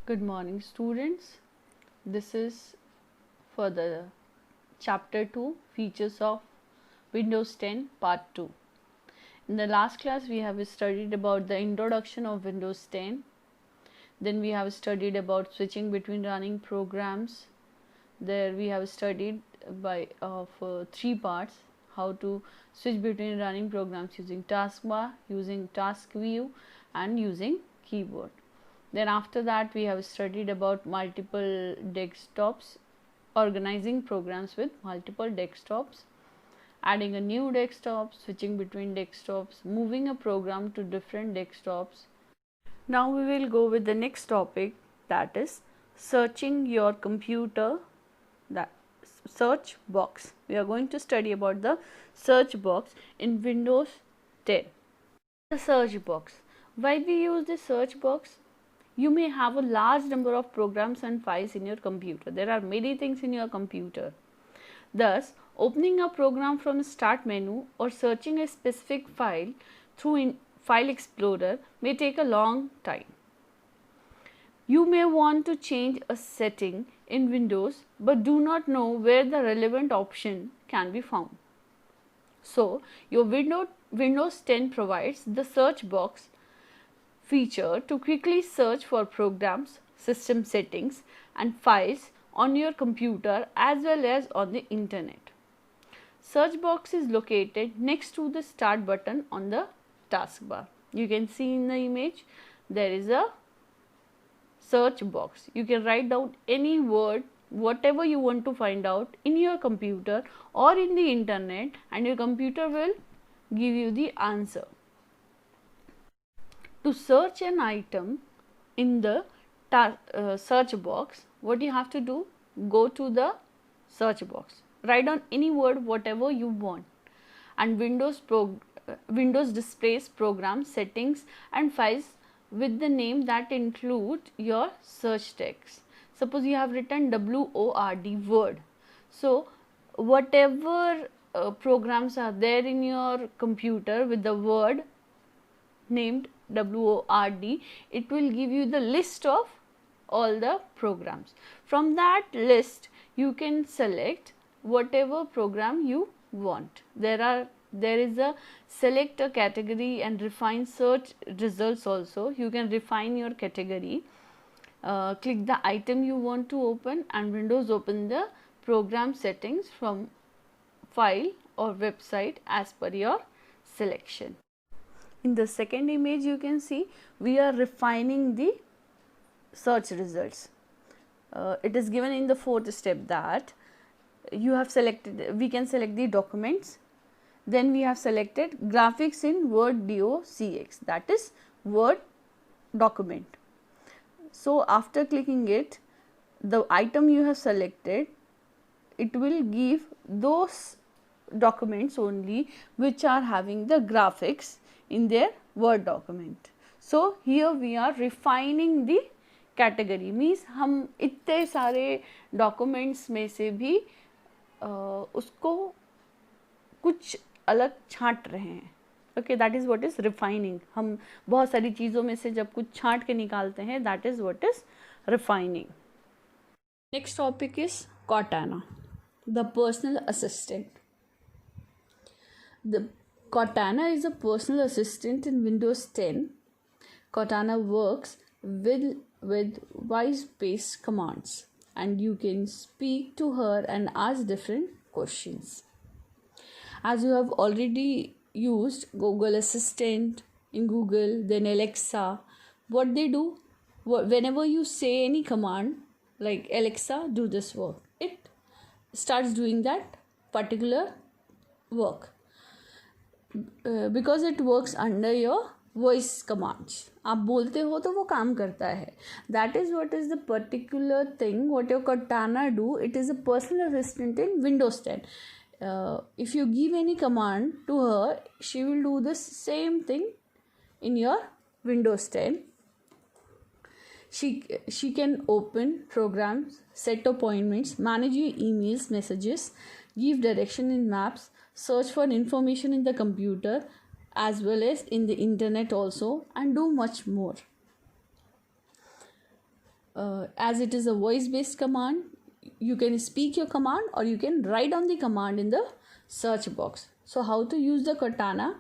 Good morning, students. This is for the chapter 2 features of Windows 10 part 2. In the last class we have studied about the introduction of Windows 10. Then we have studied about switching between running programs. There we have studied by three parts: how to switch between running programs using taskbar, using task view, and using keyboard. Then after that we have studied about multiple desktops, organizing programs with multiple desktops, adding a new desktop, switching between desktops, moving a program to different desktops. Now we will go with the next topic, that is searching your computer, that search box. We are going to study about the search box in Windows 10. The search box. Why we use the search box? You may have a large number of programs and files in your computer. There are many things in your computer. Thus, opening a program from the start menu or searching a specific file through File Explorer may take a long time. You may want to change a setting in Windows but do not know where the relevant option can be found. So, your Windows 10 provides the search box feature to quickly search for programs, system settings and files on your computer as well as on the internet. Search box is located next to the start button on the taskbar. You can see in the image there is a search box. You can write down any word, whatever you want to find out in your computer or in the internet, and your computer will give you the answer. To search an item in the search box, what you have to do? Go to the search box, write down any word, whatever you want, and Windows displays programs, settings and files with the name that include your search text. Suppose you have written WORD, word. So whatever programs are there in your computer with the word named WORD, it will give you the list of all the programs. From that list you can select whatever program you want. There is a select a category and refine search results also. You can refine your category, click the item you want to open, and Windows open the program settings from file or website as per your selection. In the second image you can see we are refining the search results. It is given in the fourth step that you have selected, we can select the documents, then we have selected graphics in Word docx, that is Word document. So after clicking it, the item you have selected, it will give those documents only which are having the graphics in their Word document. So here we are refining the category, means हम इतने सारे documents में से भी उसको कुछ अलग छांट रहे हैं. Okay, that is what is refining. हम बहुत सारी चीज़ों में से जब कुछ छांट के निकालते हैं, that is what is refining. Next topic is Cortana, the personal assistant. The Cortana is a personal assistant in Windows 10. Cortana works with voice-based commands, and you can speak to her and ask different questions. As you have already used Google Assistant in Google, then Alexa, what they do, whenever you say any command like Alexa, do this work, it starts doing that particular work. Because it works under your voice commands. आप बोलते हो तो वो काम करता है. That is what is the particular thing what your Cortana do. It is a personal assistant in Windows 10. If you give any command to her, she will do the same thing in your Windows 10. She can open programs, set appointments, manage your emails, messages, give direction in maps, search for information in the computer as well as in the internet also, and do much more. as it is a voice based command, you can speak your command or you can write down the command in the search box. So how to use the Cortana?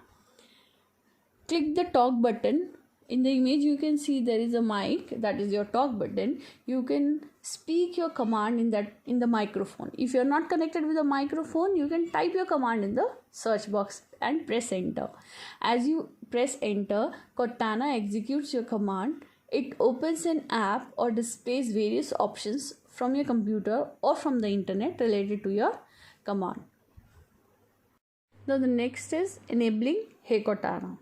Click the talk button. In the image you can see there is a mic, that is your talk button. You can speak your command in the microphone. If you are not connected with a microphone, you can type your command in the search box and press enter. As you press enter, Cortana executes your command. It opens an app or displays various options from your computer or from the internet related to your command. Now the next is enabling Hey Cortana.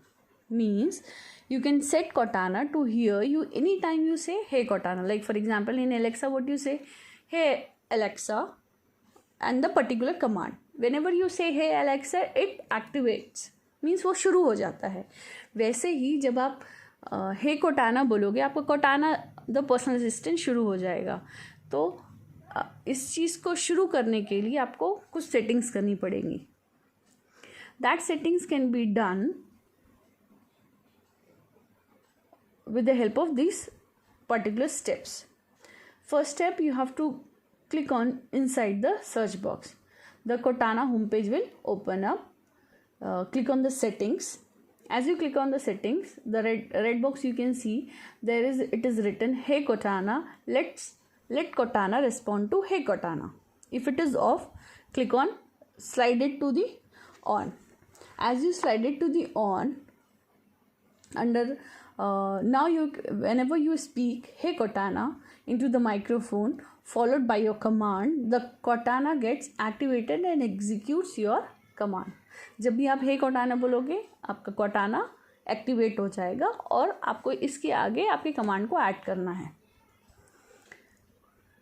Means you can set Cortana to hear you anytime you say Hey Cortana. Like for example in Alexa, what you say, Hey Alexa, and the particular command. Whenever you say Hey Alexa, it activates. Means वो शुरू हो जाता है. वैसे ही जब आप Hey Cortana बोलोगे, आपको Cortana द पर्सनल असिस्टेंट शुरू हो जाएगा. तो इस चीज़ को शुरू करने के लिए आपको कुछ सेटिंग्स करनी पड़ेंगी. That settings can be done with the help of these particular steps. First step, you have to click on inside the search box. The Cortana homepage will open up. Click on the settings. As you click on the settings, the red box you can see it is written Hey Cortana, let Cortana respond to Hey Cortana. If it is off, click on slide it to the on. As you slide it to the on, under now whenever you speak Hey Cortana into the microphone followed by your command, the Cortana gets activated and executes your command. जब भी आप Hey Cortana बोलोगे, आपका Cortana activate हो जाएगा और आपको इसके आगे आपके कमांड को ऐड करना है.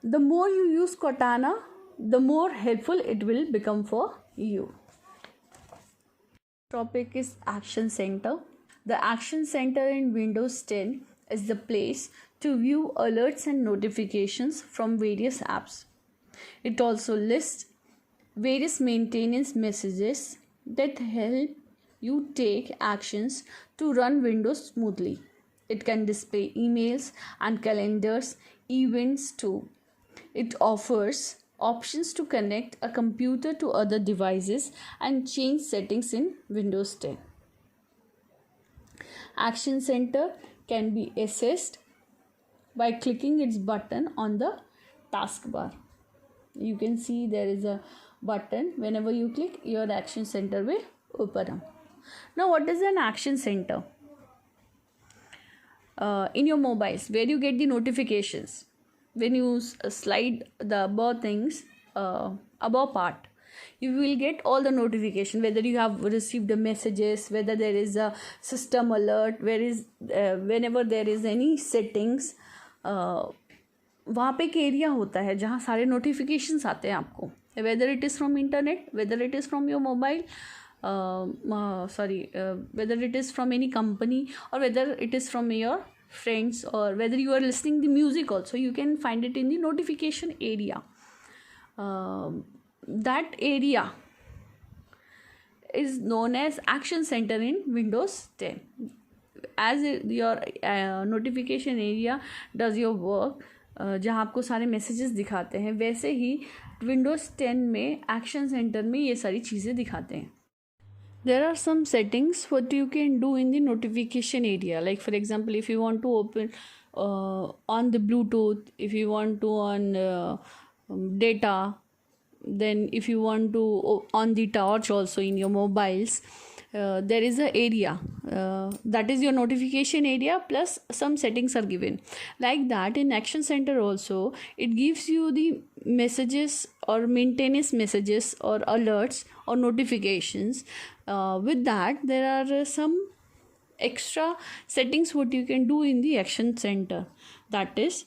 The more you use Cortana, the more helpful it will become for you. Topic is Action Center. The Action Center in Windows 10 is the place to view alerts and notifications from various apps. It also lists various maintenance messages that help you take actions to run Windows smoothly. It can display emails and calendars, events too. It offers options to connect a computer to other devices and change settings in Windows 10. Action Center can be accessed by clicking its button on the taskbar. You can see there is a button. Whenever you click, your Action Center will open up. Now what is an Action Center? In your mobiles, where you get the notifications, when you slide the above things, above part, you will get all the notification, whether you have received the messages, whether there is a system alert, whenever there is any settings, वहाँ पे एक area होता है जहाँ सारे notifications आते हैं आपको, whether it is from internet, whether it is from your mobile, whether it is from any company, or whether it is from your friends, or whether you are listening the music also, you can find it in the notification area. That area is known as Action Center in Windows 10. As your notification area does your work, जहाँ आपको सारे messages दिखाते हैं, वैसे ही Windows 10 में Action Center में ये सारी चीज़ें दिखाते हैं. There are some settings what you can do in the notification area. Like for example, if you want to open on the Bluetooth, if you want to on data, then if you want to on the torch also in your mobiles, there is a area that is your notification area, plus some settings are given. Like that in Action Center also, it gives you the messages or maintenance messages or alerts or notifications. With that, there are some extra settings what you can do in the Action Center. That is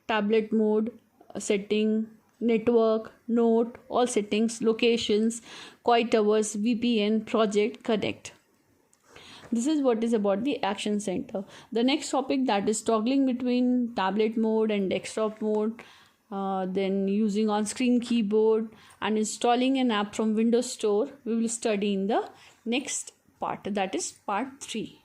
tablet mode setting, network, note, all settings, locations, quiet hours, VPN, project, connect. This is what is about the Action Center. The next topic, that is toggling between tablet mode and desktop mode, then using on-screen keyboard and installing an app from Windows Store, we will study in the next part, that is part 3.